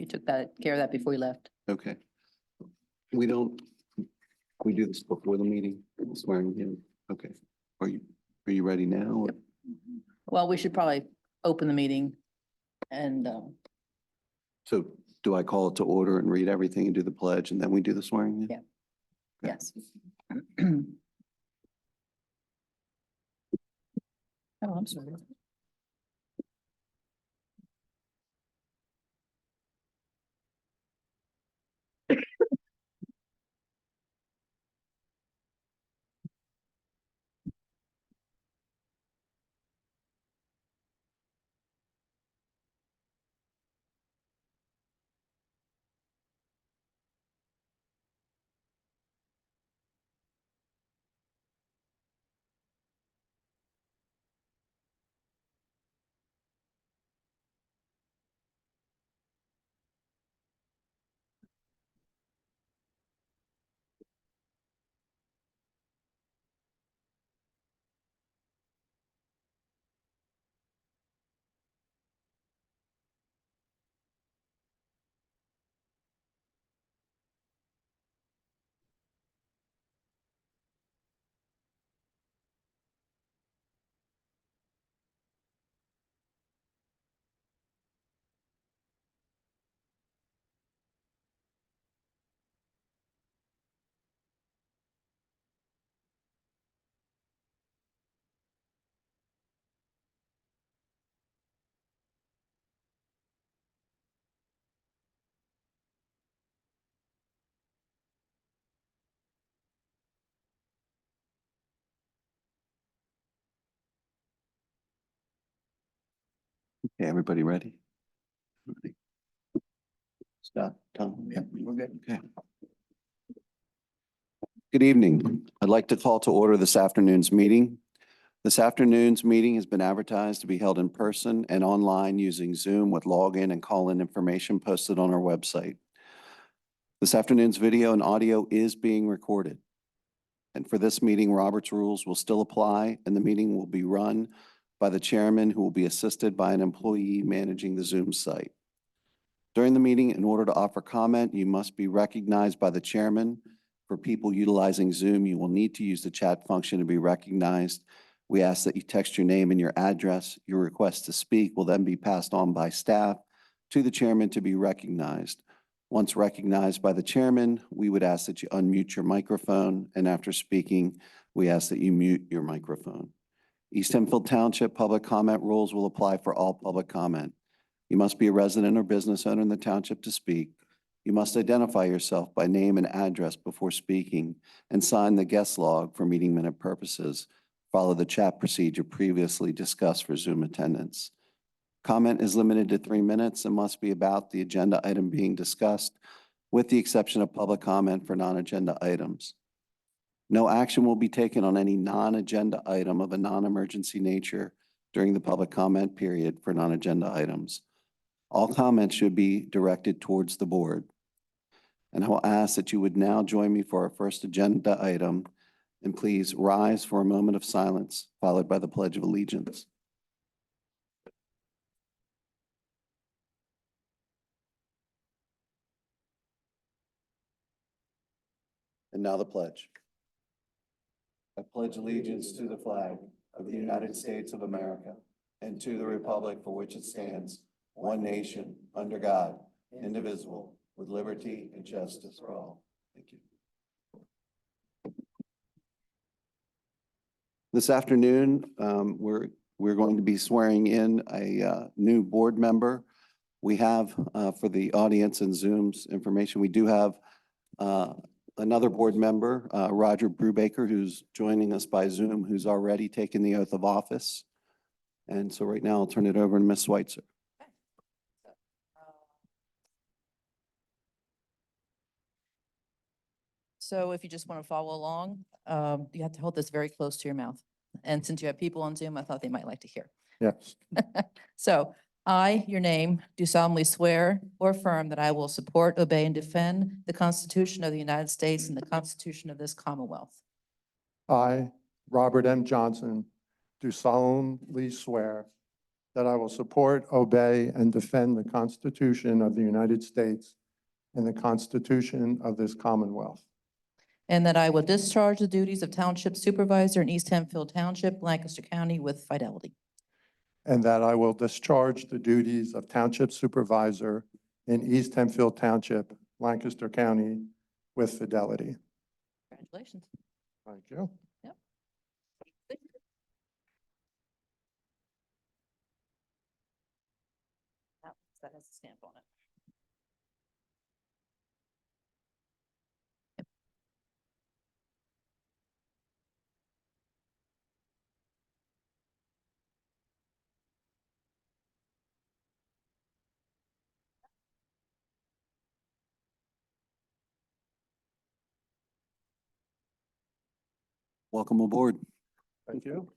You took care of that before you left. Okay. We don't, we do this before the meeting, swearing in. Okay. Are you ready now? or- Yep. Well, we should probably open the meeting and, So do I call it to order and read everything and do the pledge and then we do the swearing in? Yeah. yes. Oh, I'm sorry. Okay, everybody ready? Ready. Scott, Tom? Yep, we're good. Okay. Good evening. I'd like to call to order this afternoon's meeting. This afternoon's meeting has been advertised to be held in person and online using Zoom with login and call-in information posted on our website. This afternoon's video and audio is being recorded. And for this meeting, Robert's rules will still apply, and the meeting will be run by the chairman, who will be assisted by an employee managing the Zoom site. During the meeting, in order to offer comment, you must be recognized by the chairman. For people utilizing Zoom, you will need to use the chat function to be recognized. We ask that you text your name and your address. Your request to speak will then be passed on by staff to the chairman to be recognized. Once recognized by the chairman, we would ask that you unmute your microphone, and after speaking, we ask that you mute your microphone. East Hempfield Township public comment rules will apply for all public comment. You must be a resident or business owner in the township to speak. You must identify yourself by name and address before speaking and sign the guest log for meeting minute purposes. Follow the chat procedure previously discussed for Zoom attendance. Comment is limited to 3 minutes and must be about the agenda item being discussed, with the exception of public comment for non-agenda items. No action will be taken on any non-agenda item of a non-emergency nature during the public comment period for non-agenda items. All comments should be directed towards the board. And I will ask that you would now join me for our first agenda item, and please rise for a moment of silence, followed by the Pledge of Allegiance. And now the pledge. I pledge allegiance to the flag of the United States of America and to the republic for which it stands, one nation, under God, indivisible, with liberty and justice for all. Thank you. This afternoon, we're going to be swearing in a new board member. We have, for the audience and Zoom's information, we do have another board member, Roger Brubaker, who's joining us by Zoom, who's already taken the oath of office. And so right now I'll turn it over to Ms. Schweitzer. So if you just want to follow along, you have to hold this very close to your mouth. And since you have people on Zoom, I thought they might like to hear. Yes, So I, your name, do solemnly swear or affirm that I will support, obey, and defend the Constitution of the United States and the Constitution of this Commonwealth. I, Robert M. Johnson, do solemnly swear that I will support, obey, and defend the Constitution of the United States and the Constitution of this Commonwealth, and that I will discharge the duties of Township Supervisor in East Hempfield Township, Lancaster County with fidelity. and that I will discharge the duties of Township Supervisor in East Hempfield Township, Lancaster County with fidelity. Congratulations. Thank you. That has a stamp on it. Welcome aboard. Thank you.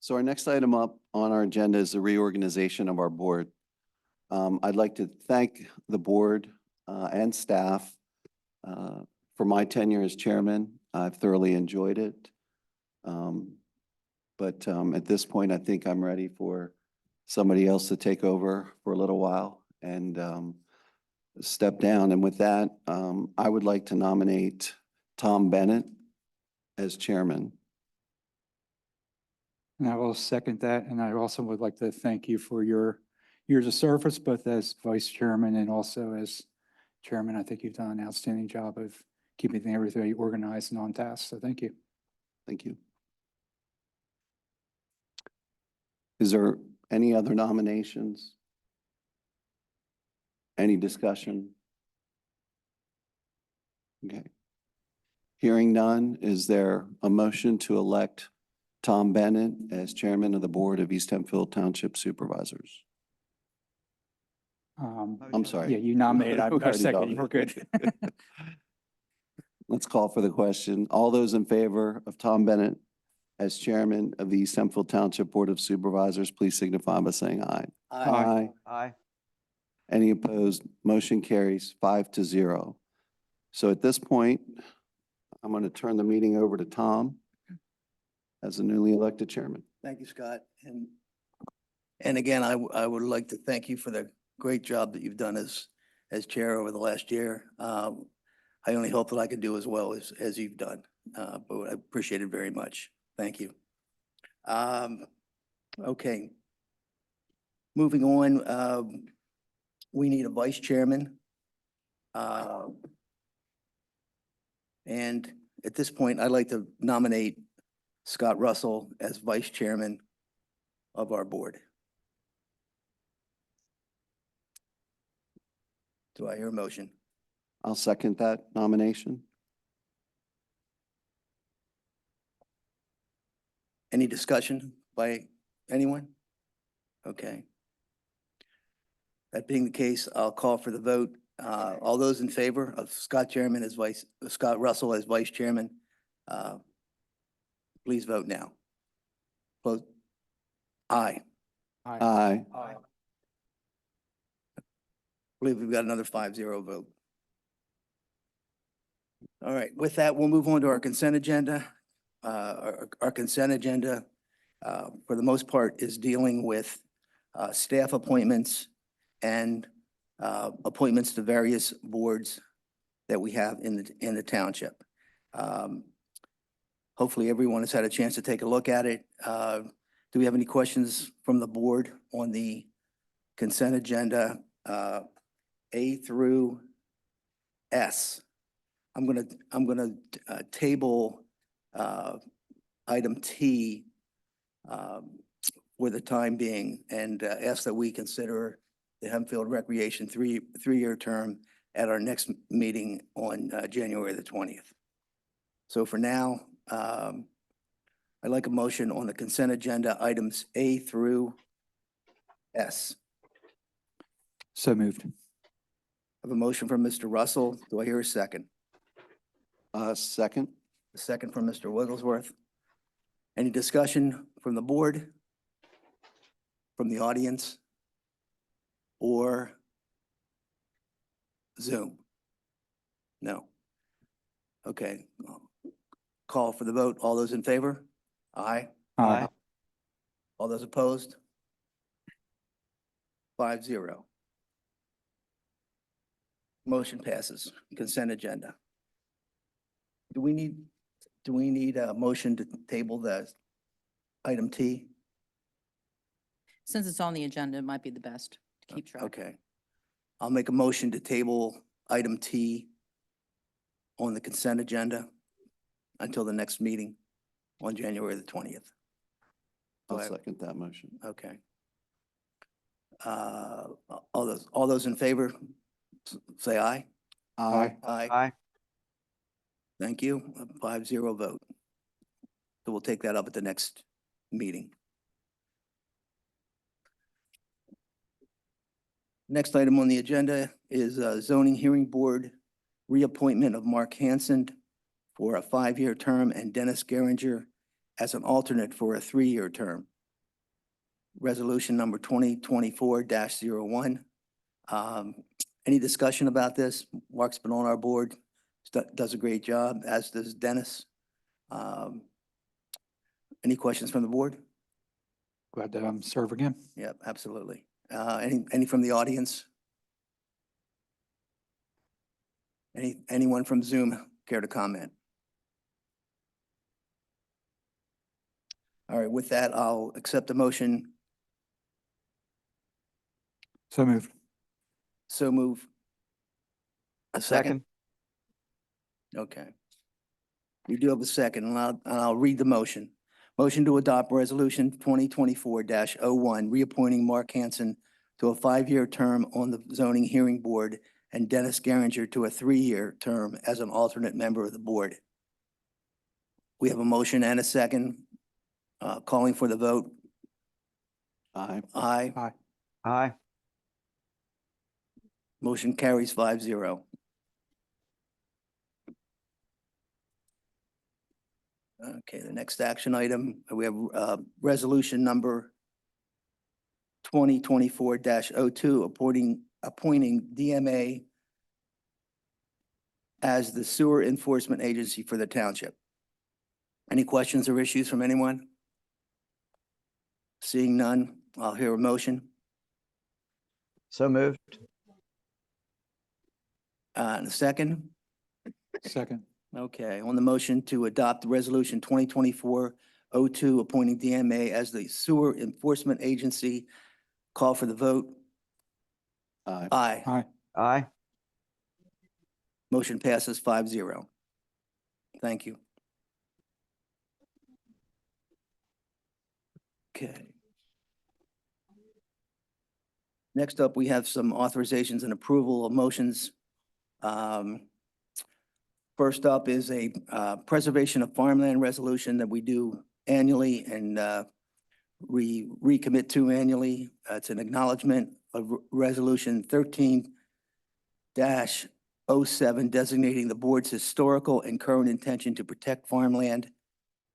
So our next item up on our agenda is the reorganization of our board. I'd like to thank the board and staff for my tenure as chairman. I've thoroughly enjoyed it. But at this point, I think I'm ready for somebody else to take over for a little while and step down. And with that, I would like to nominate Tom Bennett as chairman. And I will second that. And I also would like to thank you for your years of service, both as vice chairman and also as chairman. I think you've done an outstanding job of keeping everything organized and on task. So thank you. Thank you. Is there any other nominations? Any discussion? Okay. Hearing none, is there a motion to elect Tom Bennett as chairman of the board of East Hempfield Township Supervisors? I'm sorry. Yeah, you nominated. We I already second. You nominated. were good. Let's call for the question. All those in favor of Tom Bennett as chairman of the East Hempfield Township Board of Supervisors, please signify by saying aye. Aye. Aye. Any opposed? Motion carries 5-0. So at this point, I'm going to turn the meeting over to Tom as the newly elected chairman. Thank you, Scott. And again, I would like to thank you for the great job that you've done as chair over the last year. I only hope that I could do as well as you've done, but I appreciate it very much. Thank you. Okay. Moving on, we need a vice chairman. And at this point, I'd like to nominate Scott Russell as vice chairman of our board. Do I hear a motion? I'll second that nomination. Any discussion by anyone? Okay. That being the case, I'll call for the vote. All those in favor of Scott Russell as vice chairman, please vote now. Close. Aye. Aye. I believe we've got another 5-0 vote. All right, with that, we'll move on to our consent agenda. Our consent agenda, for the most part, is dealing with staff appointments and appointments to various boards that we have in the township. Hopefully, everyone has had a chance to take a look at it. Do we have any questions from the board on the consent agenda, A through S? I'm gonna table item T for the time being and ask that we consider the Hempfield Recreation three-year term at our next meeting on January the 20th. So for now, I'd like a motion on the consent agenda items A through S. So moved. I have a motion from Mr. Russell. Do I hear a second? Second. A second from Mr. Wigglesworth. Any discussion from the board? From the audience? Or Zoom? No. Okay. Call for the vote. All those in favor? Aye. Aye. All those opposed? 5-0. Motion passes. Consent agenda. Do we need a motion to table the item T? Since it's on the agenda, it might be the best to keep track. Okay. I'll make a motion to table item T on the consent agenda until the next meeting on January the 20th. I'll Do I have- second that motion. Okay. All those in favor, say aye. Aye. Aye. Thank you. A 5-0 vote. So we'll take that up at the next meeting. Next item on the agenda is zoning hearing board reappointment of Mark Hansen for a 5-year term and Dennis Geringer as an alternate for a 3-year term. Resolution number 2024-01. Any discussion about this? Mark's been on our board, does a great job, as does Dennis. Any questions from the board? Glad to serve again. Yep, absolutely. Any from the audience? Anyone from Zoom care to comment? All right, with that, I'll accept the motion. So moved. So move. A second? Okay. We do have a second, and I'll read the motion. Motion to adopt resolution 2024-01, reappointing Mark Hansen to a 5-year term on the zoning hearing board and Dennis Geringer to a 3-year term as an alternate member of the board. We have a motion and a second, calling for the vote. Aye. Aye. Aye. Aye. Motion carries 5-0. Okay, the next action item, we have resolution number 2024-02, appointing DMA as the sewer enforcement agency for the township. Any questions or issues from anyone? Seeing none, I'll hear a motion. So moved. And a second? Second. Okay, on the motion to adopt resolution 2024-02, appointing DMA as the sewer enforcement agency, call for the vote. Aye. Aye. Aye. Aye. Motion passes 5-0. Thank you. Okay. Next up, we have some authorizations and approval of motions. First up is a preservation of farmland resolution that we do annually and we recommit to annually. It's an acknowledgement of resolution 13-07 designating the board's historical and current intention to protect farmland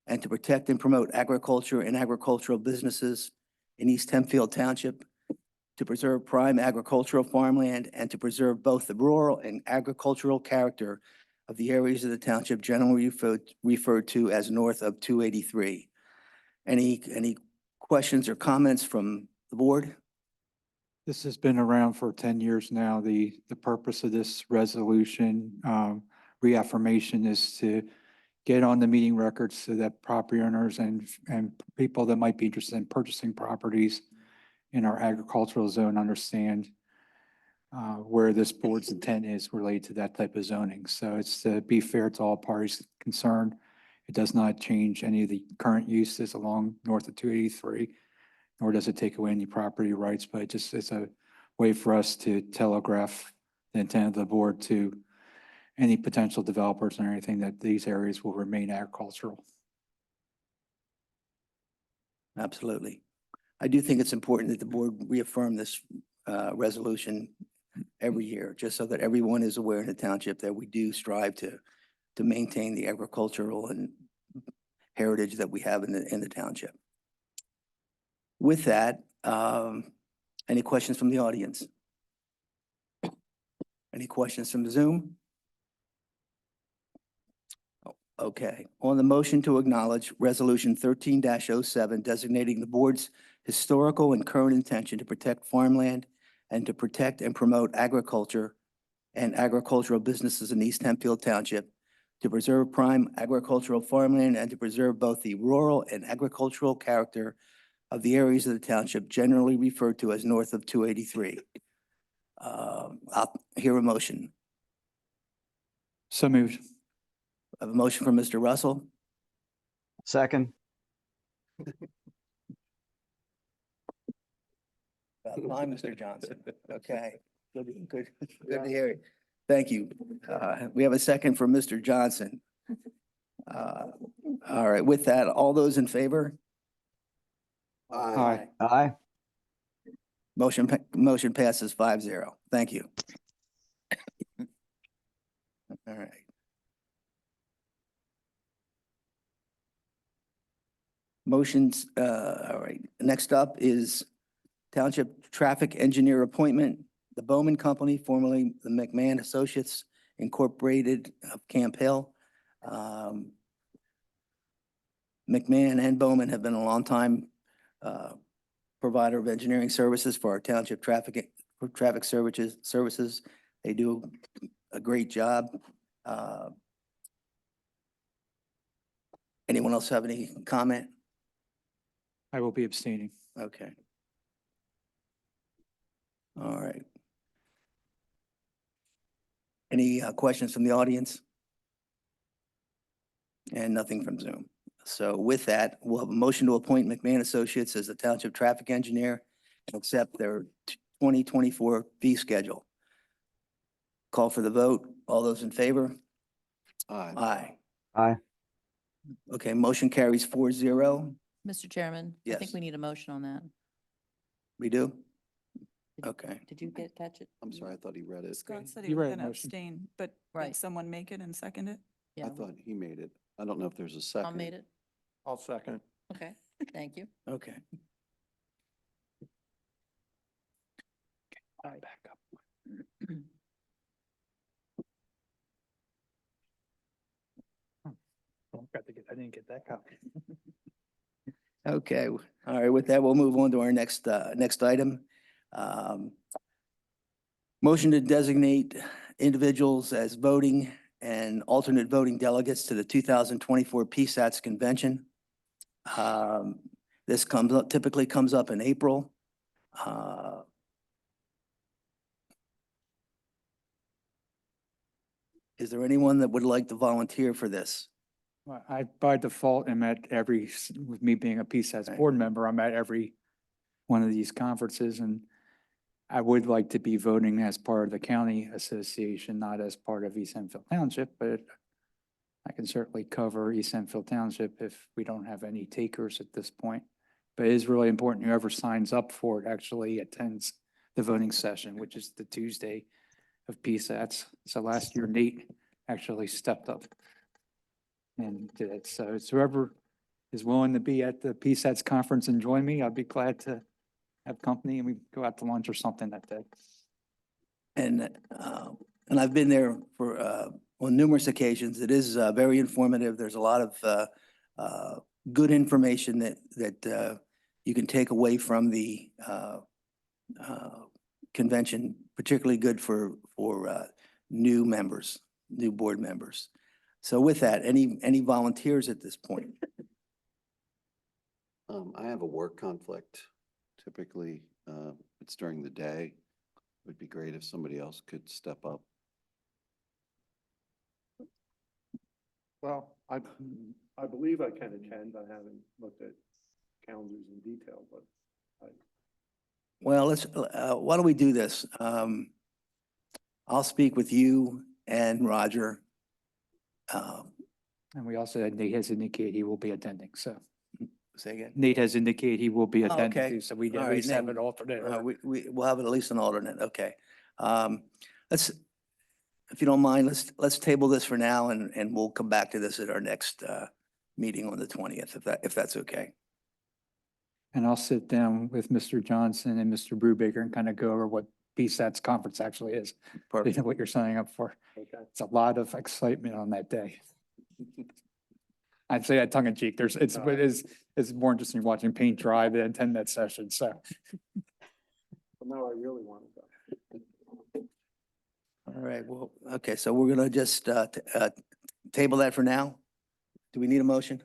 and to protect and promote agriculture and agricultural businesses in East Hempfield Township, to preserve prime agricultural farmland and to preserve both the rural and agricultural character of the areas of the township generally referred to as north of 283. Any questions or comments from the board? This has been around for 10 years now. The purpose of this resolution reaffirmation is to get on the meeting records so that property owners and people that might be interested in purchasing properties in our agricultural zone understand where this board's intent is related to that type of zoning. So it's to be fair to all parties concerned. It does not change any of the current uses along north of 283, nor does it take away any property rights, but it just is a way for us to telegraph the intent of the board to any potential developers or anything that these areas will remain agricultural. Absolutely. I do think it's important that the board reaffirm this resolution every year, just so that everyone is aware in the township that we do strive to maintain the agricultural and heritage that we have in the township. With that, any questions from the audience? Any questions from Zoom? Okay, on the motion to acknowledge Resolution 13-07 designating the board's historical and current intention to protect farmland and to protect and promote agriculture and agricultural businesses in East Hempfield Township, to preserve prime agricultural farmland and to preserve both the rural and agricultural character of the areas of the township generally referred to as north of 283. I'll hear a motion. So moved. I have a motion from Mr. Russell, Second. about time, Mr. Johnson. Okay, good to hear it. Thank you. We have a second from Mr. Johnson. All right, with that, all those in favor? Aye. Aye. Motion passes 5-0. Thank you. All right. Motions, all right. Next up is Township Traffic Engineer Appointment, the Bowman Company, formerly the McMahon Associates Incorporated of Camp Hill. McMahon and Bowman have been a long-time provider of engineering services for our township traffic services. They do a great job. Anyone else have any comment? I will be abstaining. Okay. All right. Any questions from the audience? And nothing from Zoom. So with that, we'll have a motion to appoint McMahon Associates as the Township Traffic Engineer and accept their 2024 fee schedule. Call for the vote. All those in favor? Aye. Aye. Aye. Okay, motion carries 4-0. Mr. Chairman, I Yes. think we need a motion on that. We do? Okay. Did you catch it? I'm sorry, I thought he read it. Scott said You he was read gonna motion. abstain, but Right. did someone make it and second it? Yeah, I thought he made it. I don't know if there's a second. Tom made it. I'll second. Okay, thank you. Okay. All right, back up. I didn't get that copy. Okay, all right, with that, we'll move on to our next item. Motion to designate individuals as voting and alternate voting delegates to the 2024 PSATS Convention. This typically comes up in April. Is there anyone that would like to volunteer for this? Well, I, by default, am at every, with me being a PSAS Right. board member, I'm at every one of these conferences, and I would like to be voting as part of the county association, not as part of East Hempfield Township, but I can certainly cover East Hempfield Township if we don't have any takers at this point. But it is really important whoever signs up for it actually attends the voting session, which is the Tuesday of PSATs. So last year Nate actually stepped up and did it. So it's whoever is willing to be at the PSATs conference and join me, I'd be glad to have company and we go out to lunch or something that day. And I've been there for, on numerous occasions. It is very informative. There's a lot of good information that you can take away from the convention, particularly good for new members, new board members. So with that, any volunteers at this point? I have a work conflict. Typically, it's during the day. It would be great if somebody else could step up. Well, I believe I can attend. I haven't looked at calendars in detail, but Well, let's, why don't we do this? I'll speak with you and Roger. And we also had Nate has indicated he will be attending, so Say again? Nate has indicated he will be Oh, attending okay. too, so we All at right, least have Nate. an alternate. We'll have at least an alternate, okay. Let's, if you don't mind, let's table this for now and we'll come back to this at our next meeting on the 20th, if that's okay. And I'll sit down with Mr. Johnson and Mr. Brubaker and kind of go over what PSAT's conference actually is. You Perfect. know what you're signing up for. okay. It's a lot of excitement on that day. I'd say that tongue in cheek. It's more interesting watching paint dry than attend that session, so. No, I really want to go. All right, well, okay, so we're gonna just table that for now. Do we need a motion?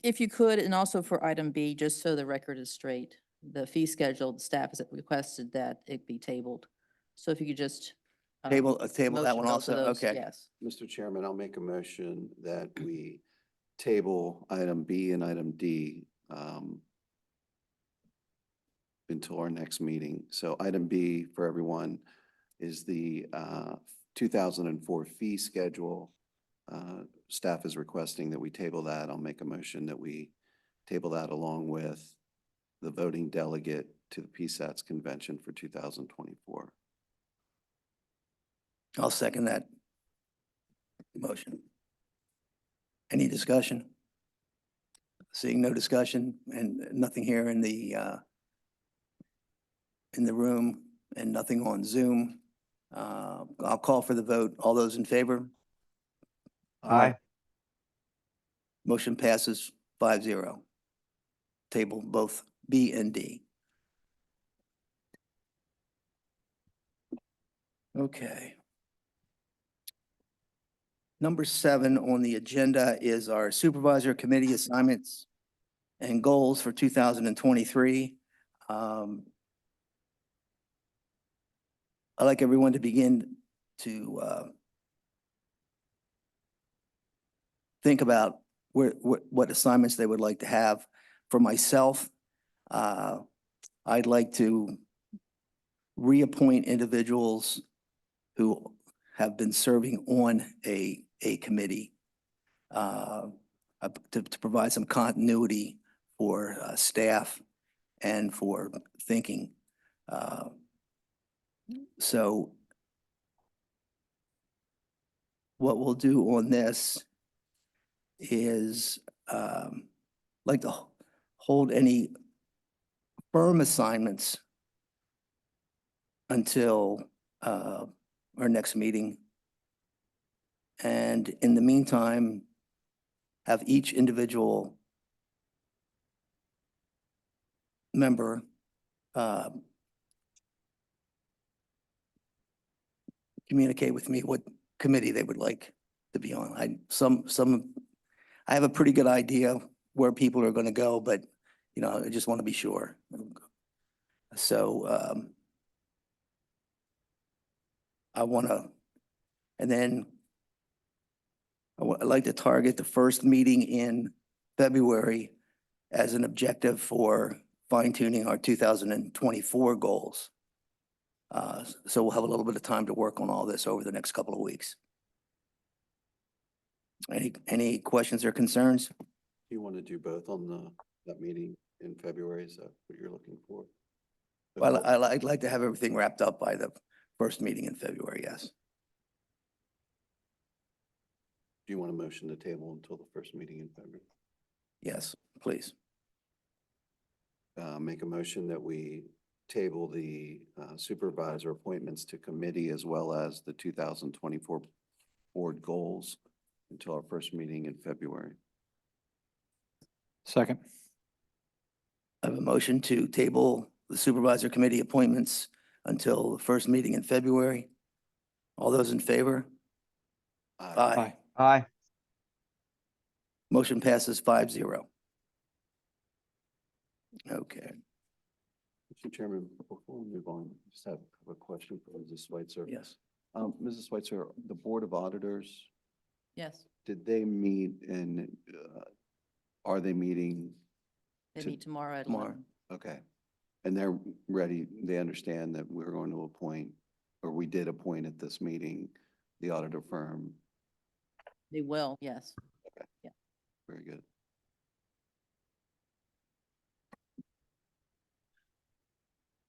If you could, and also for item B, just so the record is straight, the fee schedule, the staff has requested that it be tabled. So if you could just. Table that motion one both of also? those, Okay. Yes. Mr. Chairman, I'll make a motion that we table item B and item D until our next meeting. So item B for everyone is the 2004 fee schedule. Staff is requesting that we table that. I'll make a motion that we table that along with the voting delegate to the PSATS convention for 2024. I'll second that motion. Any discussion? Seeing no discussion and nothing here in the room and nothing on Zoom. I'll call for the vote. All those in favor? Aye. Motion passes 5-0. Table both B and D. Okay. Number 7 on the agenda is our supervisor committee assignments and goals for 2023. I'd like everyone to begin to think about what assignments they would like to have. For myself, I'd like to reappoint individuals who have been serving on a committee to provide some continuity for staff and for thinking. So what we'll do on this is like to hold any firm assignments until our next meeting. And in the meantime, have each individual member communicate with me what committee they would like to be on. I have a pretty good idea where people are going to go, but I just want to be sure. So and then I'd like to target the first meeting in February as an objective for fine-tuning our 2024 goals. So we'll have a little bit of time to work on all this over the next couple of weeks. Any questions or concerns? Do you want to do both on that meeting in February? Is that what you're looking for? Well, I'd like to have everything wrapped up by the first meeting in February, yes. Do you want a motion to table until the first meeting in February? Yes, please. Make a motion that we table the supervisor appointments to committee as well as the 2024 board goals until our first meeting in February. Second. I have a motion to table the supervisor committee appointments until the first meeting in February. All those in favor? Aye. Aye. Motion passes 5-0. Okay, Mr. Chairman, before we move on, I just have a question for Mrs. Schweitzer. yes. Mrs. Schweitzer, the Board of Auditors, Yes, did they meet and are they meeting? they To- meet tomorrow at Tomorrow. 11. Okay. And they're ready, they understand that we're going to appoint, or we did appoint at this meeting, the auditor firm. They will, yes. Very good.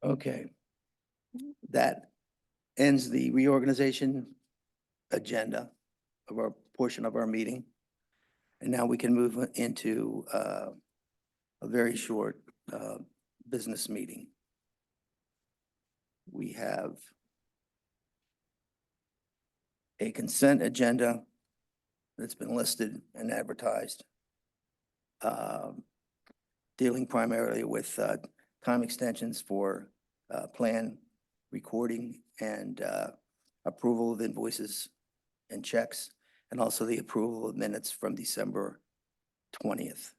Okay. That ends the reorganization agenda of our portion of our meeting. And now we can move into a very short business meeting. We have a consent agenda that's been listed and advertised. Dealing primarily with time extensions for plan recording and approval of invoices and checks, and also the approval of minutes from December 20th.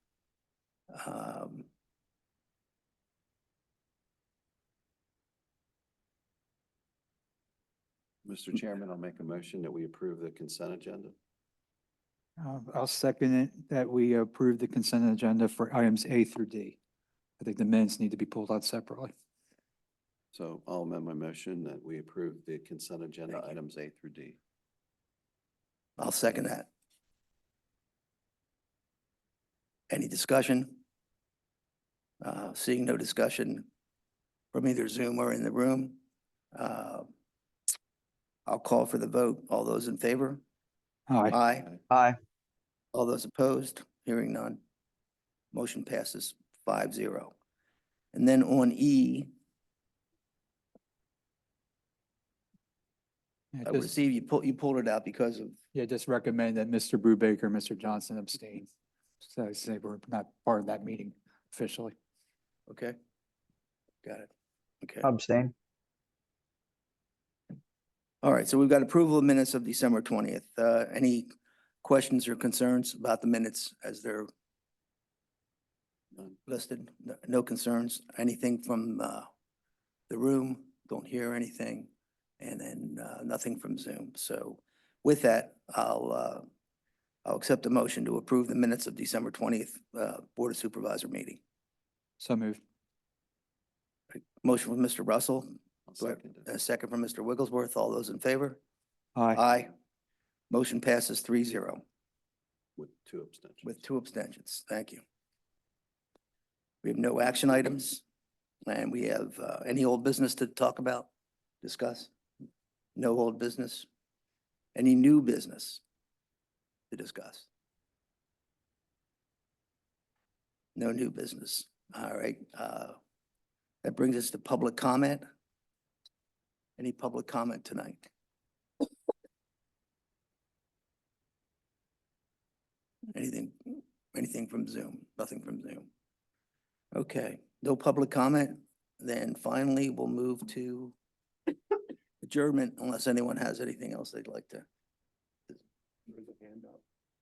Mr. Chairman, I'll make a motion that we approve the consent agenda. I'll second it that we approve the consent agenda for items A through D. I think the minutes need to be pulled out separately. So I'll amend my motion that we approve the consent agenda items A through D. I'll second that. Any discussion? Seeing no discussion from either Zoom or in the room, I'll call for the vote. All those in favor? Aye. Aye. Aye. All those opposed? Hearing none. Motion passes 5-0. And then on E, Yeah, I just- received, you pulled it out because of, Yeah, just recommend that Mr. Brubaker, and Mr. Johnson abstain. So say we're not part of that meeting officially. okay? Got it. Okay. Abstain. All right, so we've got approval of minutes of December 20th. Any questions or concerns about the minutes as they're None. listed? No concerns? Anything from the room? Don't hear anything. And then nothing from Zoom. So with that, I'll accept a motion to approve the minutes of December 20th Board of Supervisor meeting. So moved. Motion from Mr. Russell, I'll do I have second it. a second from Mr. Wigglesworth. All those in favor? Aye. Aye. Motion passes 3-0 With 2 abstentions. with 2 abstentions. Thank you. We have no action items, and we have any old business to talk about, discuss? No old business? Any new business to discuss? No new business. All right. That brings us to public comment. Any public comment tonight? Anything from Zoom? Nothing from Zoom. Okay, no public comment. Then finally, we'll move to adjournment unless anyone has anything else they'd like to.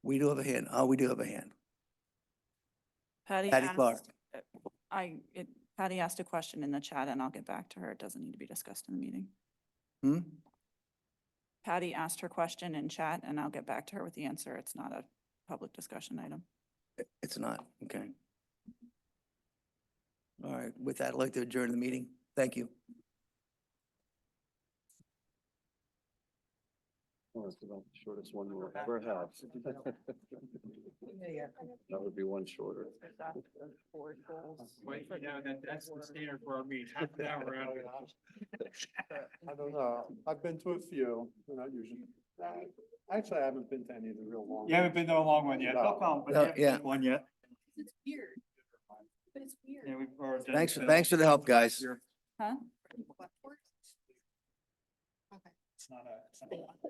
We do have a hand. Oh, we do have a hand. Patty Patty Clark. asked, Patty asked a question in the chat and I'll get back to her. It doesn't need to be discussed in the meeting. Hmm? Patty asked her question in chat and I'll get back to her with the answer. It's not a public discussion item. It's not, okay. All right, with that, I'd like to adjourn the meeting. Thank you. Oh, it's about the shortest one we'll ever have. That would be one shorter. That's the standard for our meeting, half an hour out. I don't know. I've been to a few, they're not usually. Actually, I haven't been to any of the real long. You haven't been to a long one yet. No. come, but No, you haven't yeah. been to one yet. It's weird, but it's weird. Yeah, we've already done Thanks, it. thanks for the help, guys. Huh? What for? Okay. It's not a.